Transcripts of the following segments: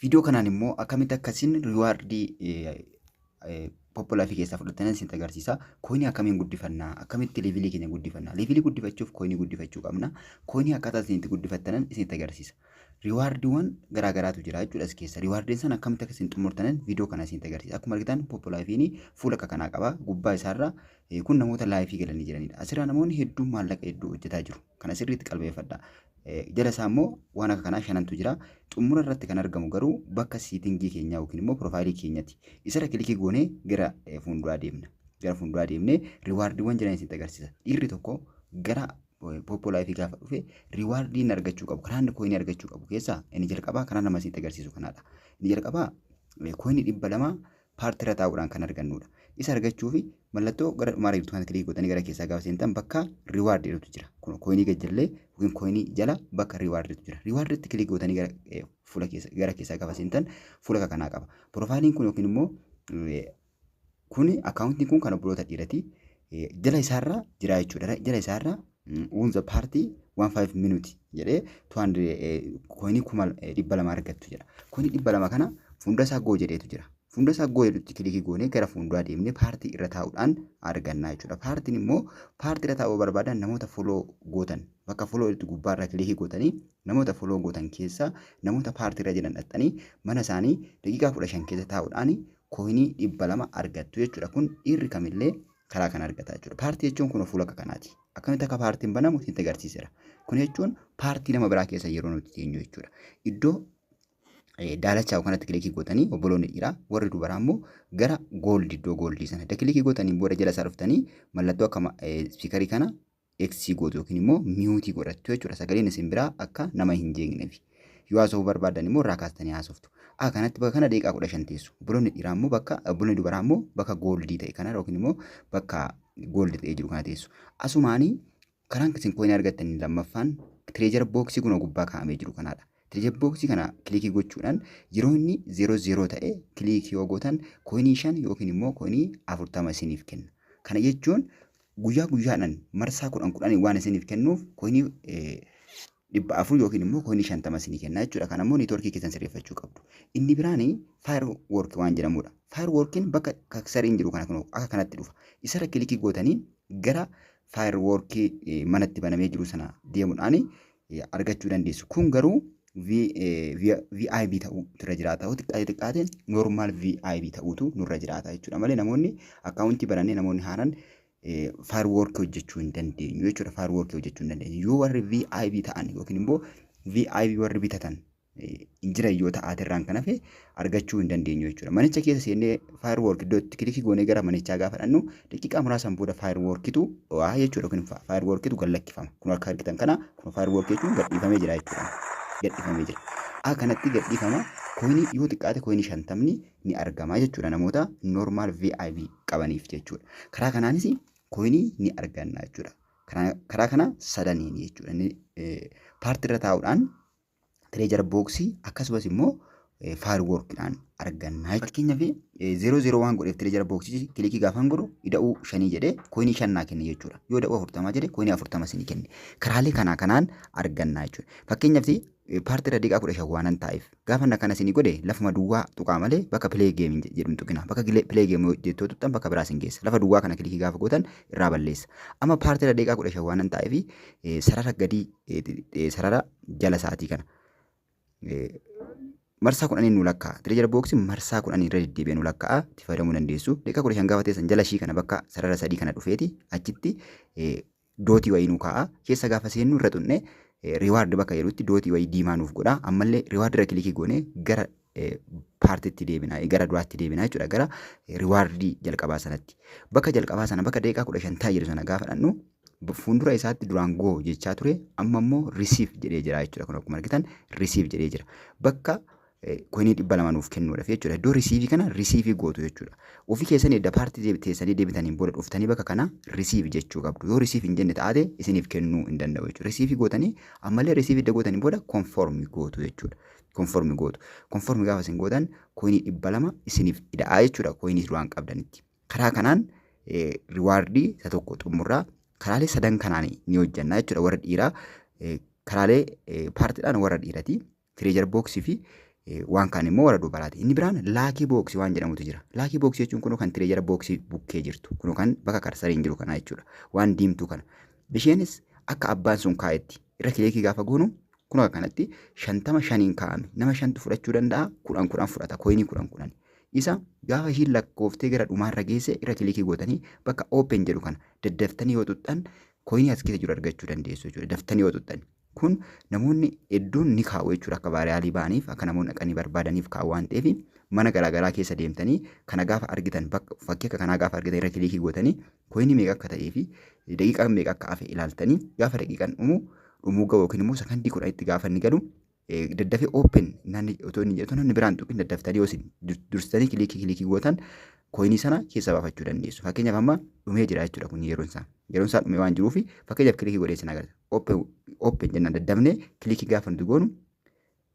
Viidiyoo kanaan immoo akkamitti akkasiin riwaardii Popolaa fi keessaa fudhatanii isin agarsiisa. Koinii akkamiin guddifannaa? Akkamitti leevilii keenya guddifannaa? Leevilii guddifachuuf koinii guddifachuu qabna. Koinii akkaataa isin itti guddifattanan isin agarsiisa. Riwaardiiwwan garaagaraatu jira jechuudha as keessa. Riwaardiin sana akkamitti akka isin xumurtanan viidiyoo kana isin agarsiisa. Akkuma argitan Popolaa fi fuula akka kanaa qaba. Gubbaa isaarra kun namoota laayifii galanii jiranidha. Asirraa namoonni hedduun maallaqa hedduu hojjetaa jiru. Kana sirriitti qalbeeffadha. Jala isaa immoo waan akka kanaa shanantu jira. Xumura irratti kan argamu garuu bakka siitingii keenyaa yookiin immoo piroofaayilii keenyatti. Isarra kilikii goonee gara fuulduraa deemna. Gara fuulduraa deemnee riwaardiiwwan jiran isin agarsiisa. Dhiirri tokko gara Popolaa fi gaafa dhufe riwaardiin argachuu qabu. Karaa inni koinii argachuu qabu keessaa inni jalqabaa karaa nama isin agarsiisu kanaadha. Inni jalqabaa koinii 200 paartiirra taa'uudhaan kan argannudha. Isa argachuu fi mallattoo gara maariiftuu kan kilikii gootanii gara keessaa gaafa seentan bakka riwaardiitu jira. Kun koinii gajjallee yookiin koinii jala bakka riwaardiitu jira. Riwaardiitti kilikii gootanii gara keessaa gaafa seentan fuula kanaa qaba. Piroofaayiliin kun yookiin immoo kun akkaawuntiin kun kan obboloota dhiiraati. Jala isaarra jira jechuudha. Jala isaarra uunza paartii 15 minuuti jedhee koinii 200 argattu jedha. Koinii 200 kana fuunda isaa goo jedheetu jira. Fuunda isaa goo jedhutti kilikii goonee gara fuulduraa deemnee paartii irra taa'uudhaan argannaa jechuudha. Paartiin immoo paartii irra taa'uu barbaadan namoota foloo gootan bakka foloo itti gubbaarra kilikii gootanii namoota foloo gootan keessaa namoota paartii irra jiran dhaxxanii mana isaanii daqiiqaa 15 keessa taa'uudhaan koinii 200 argattu jechuudha. Kun dhiirri kamillee karaa kana argata jechuudha. Paartii jechuun kun fuula kanaati. Akkamitti akka paartiin banamu isin agarsiiseera. Kun jechuun paartii nama biraa keessa yeroo nuti teenyu jechuudha. Iddoo daalachaa kanatti kilikii gootanii obboloonni dhiiraa warri dubaraa immoo gara gooldi iddoo gooldii sana kilikii gootanii booda jala isaa dhuftanii mallattoo akka spiikarii kana X gootu yookiin immoo miyuutii godhattu jechuudha. Sagaleen isin biraa akka nama hin jeeqneef. Yoo haasofuu barbaadan immoo irraa kaastanii haasoftu. Kanatti bakka kana daqiiqaa 15 teessu. Obboloonni dhiiraa immoo obboloonni dubaraa immoo bakka gooldii ta'e kana yookiin immoo bakka gooldii ta'ee jiru kana teessu. Asumaanii karaan isin koinii argattanii lammaffaan tireejara booksii kun gubbaa kaa'amee jiru kanaadha. Tireejara booksii kana kilikii gochuudhaan yeroo inni 00 ta'e kilikii yoo gootan koinii 5 yookiin immoo koinii 40 isiniif kenna. Kana jechuun guyyaa guyyaadhaan marsaa 10 waan isiniif kennuuf koinii 400 yookiin immoo koinii 50 isinii kenna jechuudha. Kana immoo neetwoorkii keessan sirreeffachuu qabdu. Inni biraanii faayirewoork waan jedhamudha. Faayirewoorkiin bakka kaksariin jiru kana akka kanatti dhufa. Isarra kilikii gootanii gara faayirewoorkii manatti banamee jiru sana deemuudhaan argachuu dandeessu. Kun garuu VIP ta'uu irra jiraata. Xiqqaateen normaal VIP ta'uutu nurra jiraata jechuudha. Malee namoonni akkaawuntii bananii namoonni haaraan faayirewoorkii hojjechuu hin dandeenyu jechuudha. Faayirewoorkii hojjechuu hin dandeenyu. Yoo warri VIP ta'an yookiin immoo VIP warri bitatan injira yoo ta'aatirraan kan hafe argachuu hin dandeenyu jechuudha. Manicha keessa seennee faayirewoorkii iddootti kilikii goonee gara manichaa gaafa dhaqnu daqiiqaa muraasan booda faayirewoorkiitu jechuudha yookiin faayirewoorkiitu gallakkifama. Kun akka argitan kana kun faayirewoorkii jechuun gadhiifamee jira jechuudha. Gadhiifamee jira. Kanatti gadhiifama koinii yoo xiqqaate koinii 50 ni argama jechuudha namoota normaal VIP qabaniif jechuudha. Karaa kanaanis koinii ni arganna jechuudha. Karaa kana sadaniin jechuudha. Paartii irra taa'uudhaan tireejara booksii akkasumas immoo faayirewoorkiidhaan arganna. Fakkeenyaaf 00 waan godheef tireejara booksii kilikii gaafan godhu ida'uu 5 jedhee koinii 5 naa kenne jechuudha. Yoo ida'uu 40 jedhee koinii 40 isinii kenne. Karaalee kanaan arganna jechuudha. Fakkeenyaaf paartii irra daqiiqaa 15 waanan taa'eef gaafa akkana isinii godhe lafuma duwwaa tuqaa malee bakka pilee geemii jedhamu tuqina. Bakka pilee geemii jettoo tuttan bakka biraas hin geessa. Lafa duwwaa kana kilikii gaafa gootan irraa balleessa. Amma paartii irra daqiiqaa 15 waanan taa'eef sarara gadii sarara jala sa'aatii kana marsaa 10 nu lakkaa'a. Tireejara booksii marsaa 10 irra deddeebi'ee nu lakkaa'a. Itti fayyadamuu dandeessu. Daqiiqaa 15 gaafa teessan jala ishii kana bakka sarara 3 kana dhufeeti achitti dootii wayii nu kaa'a. Keessa gaafa seennu irra xunne riwaardi bakka jedhutti dootii wayii diimaa nuuf godha. Ammallee riwaardi irra kilikii goonee gara paartiitti deebina gara duraatti deebina jechuudha. Gara riwaardii jalqabaa sanatti. Bakka jalqabaa sana bakka daqiiqaa 15 taa'ee jiru sana gaafa dhannu fuuldura isaatti duraan goo jechaa ture amma immoo risiif jedhee jira jechuudha. Kun akkuma argitan risiif jedhee jira. Bakka koinii 200 nuuf kennuudhaaf jechuudha. Iddoo risiifii kana risiifii gootu jechuudha. Ofii keessanii edda paartii teessanii deebitanii booda dhuftanii bakka kana risiif jechuu qabdu. Yoo risiif hin jenne taate isiniif kennuu hin danda'u jechuudha. Risiifii gootanii ammallee risiifii edda gootanii booda konformii gootu jechuudha. Konformii gootu. Konformii gaafa isin gootan koinii 200 isiniif ida'aa jechuudha. Koinii duraan qabdanitti. Karaa kanaan riwaardii isa tokko xumurraa karaalee sadan kanaan ni hojjanna jechuudha. Warra dhiiraa karaalee paartiidhaan warra dhiirati tireejara booksii fi waan kaan immoo warra dubaraati. Inni biraan laakii booksii waan jedhamutu jira. Laakii booksii jechuun kun kan tireejara booksii bukkee jirtu kun kan bakka karsariin jiru kana jechuudha. Waan diimtuu kana. Isheenis akka abbaan sun kaa'etti irra kileekii gaafa goonu kun akka kanatti 55 kaa'ame nama 5 fudhachuu danda'a 10 fudhata kooyinii 10 isa gaafa ishiin lakkooftee gara dhumaarra geesse irra kileekii gootanii bakka open jedhu kana daddaftanii yoo tuttan kooyinii as keessa jiru argachuu dandeessu jechuudha. Daftanii yoo tuttan kun namoonni hedduun ni kaa'u jechuudha akka baariyaalii ba'aniif akka namoonni dhaqanii barbaadaniif kaa'u waan ta'eef mana garaagaraa keessa deemtanii kana gaafa argitan bakka fakkii akka kanaa gaafa argitan irra kileekii gootanii kooyinii meeqa akka ta'ee fi daqiiqaan meeqa akka hafe ilaaltanii gaafa daqiiqaan dhumuu ga'u yookiin immoo sakandii 10 itti gaafa inni galu daddafee open naanni otoo inni jedhu namni biraan tuqin daddaftanii yoo dursitanii kilikii gootan kooyinii sana keessa baafachuu dandeessu. Fakkeenyaaf amma dhumee jira jechuudha kun yeroon isaa dhumee waan jiruuf fakkeenyaaf kilikii godhee sana agarra open jennaan daddafnee kilikii gaafa nuti goonu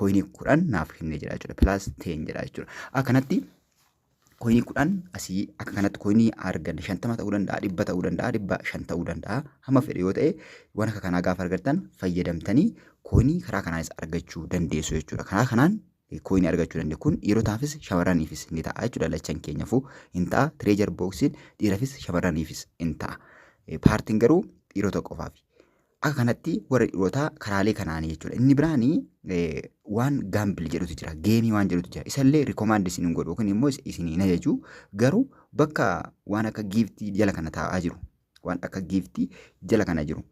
kooyinii 10 naaf kennee jira jechuudha. Plus 10 jira jechuudha. Akkanatti kooyinii 10 asii akka kanatti kooyinii argan 50 ta'uu danda'a 100 ta'uu danda'a 500 ta'uu danda'a hamma fedhe yoo ta'e waan akka kanaa gaafa argattan fayyadamtanii kooyinii karaa kanaanis argachuu dandeessu jechuudha. Karaa kanaan kooyinii argachuu dandeessu kun dhiirotaafis shamarraniifis ni ta'a jechuudha. Lachan keenyaafuu hin ta'a tireejar booksiin dhiirafis shamarraniifis hin ta'a. Paartiin garuu dhiirota qofaafi. Akka kanatti warra dhiirotaa karaalee kanaanii jechuudha. Inni biraanii waan gaambil jedhutu jira. Geemii waan jedhutu jira. Isallee rikomaand isin godhu yookiin immoo isin hin ajaju garuu bakka waan akka giiftii jala kana taa'aa jiru. Waan akka giiftii jala kana jiru.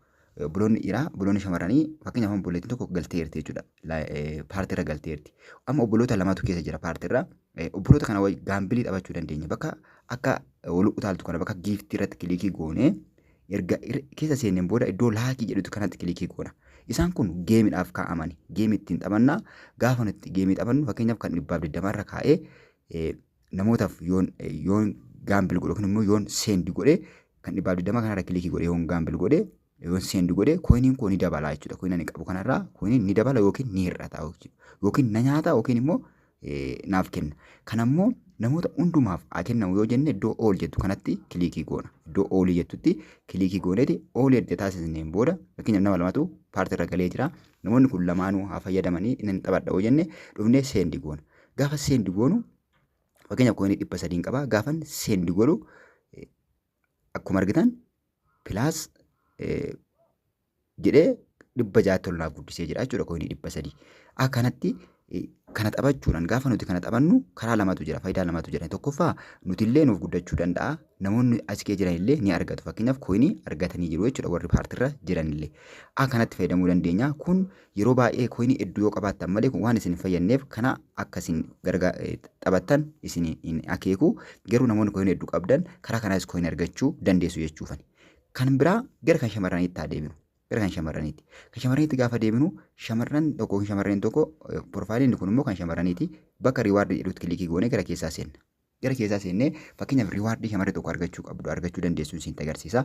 Buloonni dhiiraa buloonni shamarranii fakkeenyaaf obboleettiin tokko galteerti jechuudha. Paartiirra galteerti. Amma obboloota lamatu keessa jira paartiirra. Obboloota kana gaambilii taphachuu dandeenya. Bakka akka wal utaaltu kana bakka giiftii irratti kilikii goonee erga keessa seenneen booda iddoo laakii jedhutu kanatti kilikii goona. Isaan kun geemiidhaaf kaa'amani. Geemii ittiin taphannaa gaafa nuti geemii taphannu fakkeenyaaf kan 120 irra kaa'ee namootaaf yoon gaambil godhe yookiin immoo yoon seendi godhe kan 120 kanarra kilikii godhe yoon gaambil godhe yoon seendi godhe kooyiniin koo ni dabala jechuudha. Kooyiniin ani qabu kanarraa kooyiniin ni dabala yookiin ni hir'ata yookiin na nyaata yookiin immoo naaf kenna. Kanammoo namoota hundumaaf haa kennamu yoo jenne iddoo ool jettu kanatti kilikii goona. Iddoo oolii jettutti kilikii gooneeti oolii erga taasisneen booda fakkeenyaaf nama lamatu paartiirra galee jira. Namoonni kun lamaanuu haa fayyadamanii inni taphadha yoo jenne dhufnee seendi goona. Gaafa seendi goonu fakkeenyaaf kooyinii 300 qaba. Gaafa seendi godhu akkuma argitan pilaas jedhee 600 tolnaa guddisee jira jechuudha kooyinii 300. Akkanatti kana taphachuudhaan gaafa nuti kana taphannu karaa lamatu jira faayidaa lamatu jira. Tokkoffaa nuti illee nuuf guddachuu danda'a. Namoonni askee jiran illee ni argatu. Fakkeenyaaf kooyinii argatanii jiru jechuudha warri paartiirra jiran illee. Akkanatti fayyadamuu dandeenya. Kun yeroo baay'ee kooyinii hedduu yoo qabaattan malee waan isin fayyadneef kana akkasiin taphattan isin hin akeeku. Garuu namoonni kooyinii hedduu qabdan karaa kanaas kooyinii argachuu dandeessu jechuufani. Kan biraa gara kan shamarraniitti haa deebinu. Gara kan shamarraniiti. Kan shamarraniitti gaafa deebinu shamarran tokko shamarreen tokko piroofaayiliin kun immoo kan shamarraniiti bakka riwaardii jedhutti kilikii goonee gara keessaa seenna. Gara keessaa seennee fakkeenyaaf riwaardii shamarree tokko argachuu dandeessu isin agarsiisa.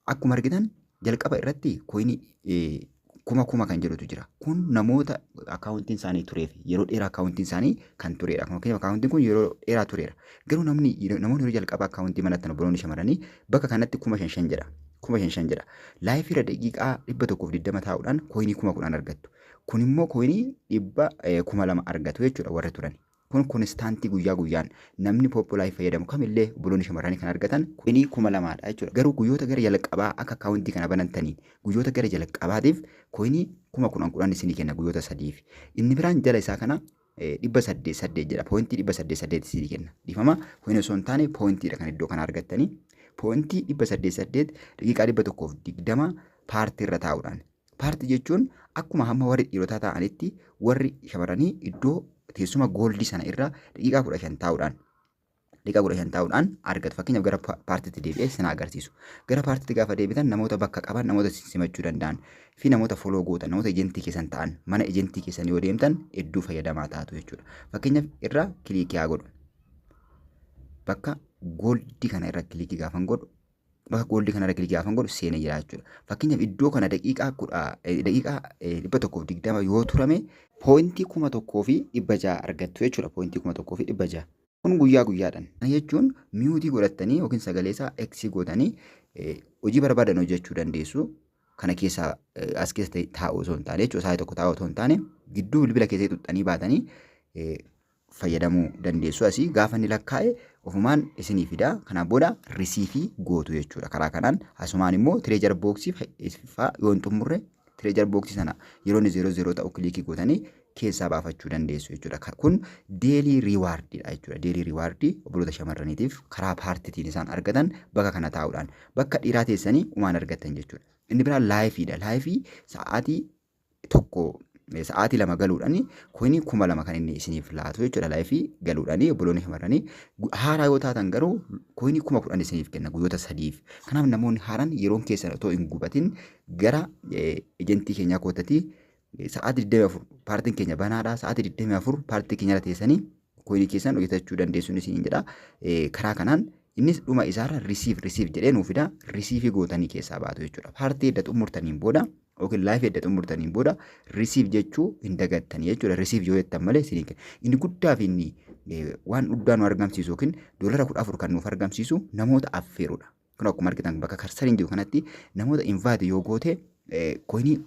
Akkuma argitan jalqaba irratti kooyinii kuma kan jedhutu jira. Kun namoota akaawuntiin isaanii tureef yeroo dheeraa akaawuntiin isaanii kan turedha. Fakkeenyaaf akaawuntiin kun yeroo dheeraa turedha. Garuu namoonni yeroo jalqaba akaawuntii manatti obboloonni shamarranii bakka kanatti 5,500 jedha. 5,500 jedha. Laayifiirra daqiiqaa 120 taa'uudhaan kooyinii 10,000 argattu. Kun immoo kooyinii 2,000 argatu jechuudha warri turan. Kun konstaantii guyyaa guyyaan namni poopulaayii fayyadamu kamillee obboloonni shamarranii kan argatan kooyinii 2,000dha jechuudha. Garuu guyyoota gara jalqabaa akka akaawuntii kana banantaniin guyyoota gara jalqabaatiif kooyinii 10,000 isinii kenna guyyoota 3f. Inni biraan jala isaa kana 800 jedha. Poointii 800 isinii kenna. Dhiifama kooyinii osoo hin taane poointiidha kan iddoo kana argattanii. Poointii 800 daqiiqaa 120 paartii irra taa'uudhaan. Paartii jechuun akkuma hamma warri dhiirotaa ta'anitti warri shamarranii iddoo teessuma gooldii sana irra daqiiqaa 15 taa'uudhaan argatu. Fakkeenyaaf gara paartiitti deebi'ee sana agarsiisu. Gara paartiitti gaafa deebitan namoota bakka qaban namoota simachuu danda'an fi namoota foloo gootan namoota ejentii keessan ta'an mana ejentii keessan yoo deemtan hedduu fayyadamaa taatu jechuudha. Fakkeenyaaf irra kilikii haa godhu. Bakka gooldii kana irra kilikii gaafan godhu bakka gooldii kana irra kilikii gaafan godhu seenee jira jechuudha. Fakkeenyaaf iddoo kana daqiiqaa 120 yoo turame poointii 1,600 argattu jechuudha. Poointii 1,600. Kun guyyaa guyyaadhaan. Kana jechuun miutii godhattanii yookiin sagalee isaa eksii gootanii hojii barbaadan hojjechuu dandeessu. kana keessa as keessa taa'u osoo hin taane jechuudha. Sa'aatii tokko taa'u osoo hin taane gidduu bilbila keessatti xuxxanii baatanii fayyadamuu dandeessu. Asii gaafa inni lakkaa'e ofumaan isinii fida. Kanaan booda risiifii gootu jechuudha. Karaa kanaan asumaan immoo tireejar booksii fa'aa yoo hin xumurre tireejar booksii sana yeroo inni 00 ta'u kilikii gootanii keessaa baafachuu dandeessu jechuudha. Kun deelii riiwaardiidha jechuudha. Deelii riiwaardii obboloota shamarraniitiif karaa paartiitiin isaan argatan bakka kana taa'uudhaan bakka dhiiraa teessanii umaan argatan jechuudha. Inni biraan laayifiidha. Laayifii sa'aatii tokko sa'aatii 2 galuudhaan koinii 2000 kan inni isiniif laatu jechuudha. Laayifii galuudhaan obboloonni shamarranii haaraa yoo taatan garuu koinii 10,000 isiniif kenna guyyoota 3f. Kanaaf namoonni haaraan yeroon keessan otoo hin gubatin gara ejentii keenyaa kootatii sa'aatii 24 paartiin keenya banaadha. Sa'aatii 24 paartii keenya teessanii koinii keessan hojjetachuu dandeessuun isiniin jedha. Karaa kanaan innis dhuma isaarra risiif jedhee nuuf fida. Risiifii gootanii keessaa baatu jechuudha. Paartii edda xumurtaniin booda yookiin laayifii edda xumurtaniin booda risiif jechuu hin dagattanii jechuudha. Risiif yoo jettan malee isinii kenna. Inni guddaa fi inni waan guddaa nu argamsiisu yookiin $14 kan nuuf argamsiisu namoota affeerudha. Kun akkuma argitan bakka karsariin jiru kanatti namoota invaayit yoo goote koinii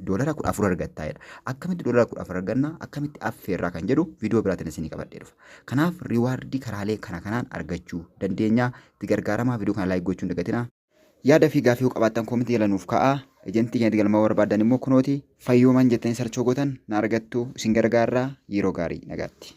$14 argattaa jedha. Akkamitti $14 arganna akkamitti affeerraa kan jedhu viidiyoo biraatiin isinii qabadhee dhufa. Kanaaf riiwaardii karaalee kanaan argachuu dandeenya. Itti gargaaramaa viidiyoo kana laayik gochuun dagatina. Yaada fi gaafii qabaattan koomentii jala nuuf kaa'aa. Ejentii keenya galmaa barbaadan immoo kunooti fayyooman jettanii sarchoo gootan na argattu isin gargaarraa yeroo gaarii nagaatti.